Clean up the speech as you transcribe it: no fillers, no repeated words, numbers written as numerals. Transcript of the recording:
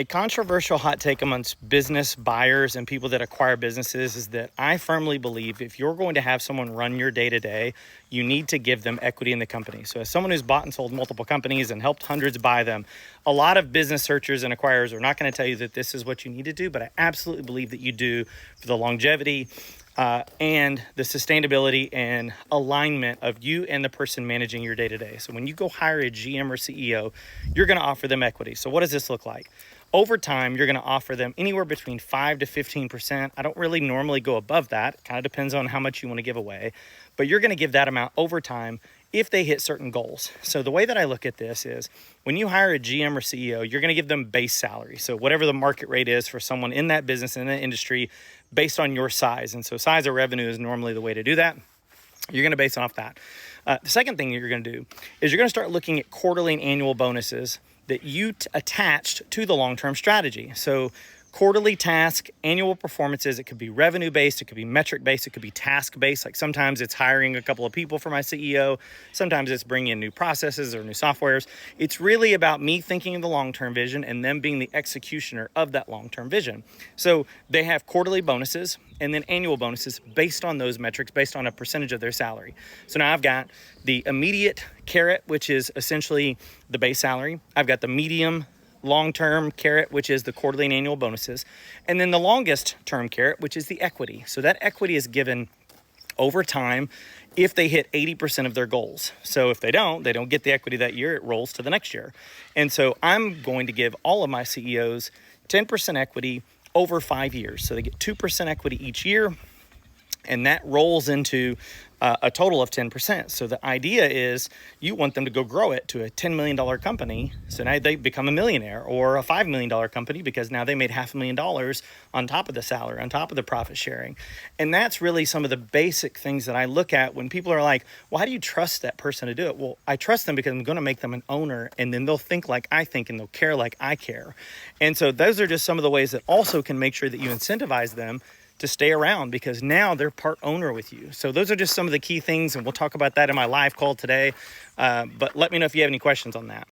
A controversial hot take amongst business buyers and people that acquire businesses is that I firmly believe if you're going to have someone run your day-to-day, you need to give them equity in the company. So as someone who's bought and sold multiple companies and helped hundreds buy them, a lot of business searchers and acquirers are not going to tell you that this is what you need to do, but I absolutely believe that you do for the longevity and the sustainability and alignment of you and the person managing your day-to-day. So when you go hire a GM or CEO, you're going to offer them equity. So what does this look like? Over time, you're going to offer them anywhere between 5 to 15%. I don't really normally go above that. It kind of depends on how much you want to give away, but you're going to give that amount over time if they hit certain goals. So the way that I look at this is when you hire a GM or CEO, you're going to give them base salary. So whatever the market rate is for someone in that business, in that industry, based on your size. And so size of revenue is normally the way to do that. You're going to base it off that. The second thing you're going to do is you're going to start looking at quarterly and annual bonuses that you attached to the long-term strategy. So quarterly task, annual performances, it could be revenue-based, it could be metric-based, it could be task-based. Like sometimes it's hiring a couple of people for my CEO. Sometimes it's bringing in new processes or new softwares. It's really about me thinking of the long-term vision and them being the executioner of that long-term vision. So they have quarterly bonuses and then annual bonuses based on those metrics, based on a percentage of their salary. So now I've got the immediate carrot, which is essentially the base salary. I've got the medium long-term carrot, which is the quarterly and annual bonuses. And then the longest term carrot, which is the equity. So that equity is given over time if they hit 80% of their goals. So if they don't get the equity that year, it rolls to the next year. And so I'm going to give all of my CEOs 10% equity over 5 years. So they get 2% equity each year, and that rolls into a total of 10%. So the idea is you want them to go grow it to a $10 million company. So now they become a millionaire, or a $5 million company because now they made $500,000 on top of the salary, on top of the profit sharing. And that's really some of the basic things that I look at when people are like, well, how do you trust that person to do it? Well, I trust them because I'm going to make them an owner, and then they'll think like I think and they'll care like I care. And so those are just some of the ways that also can make sure that you incentivize them to stay around, because now they're part owner with you. So those are just some of the key things, and we'll talk about that in my live call today. But let me know if you have any questions on that.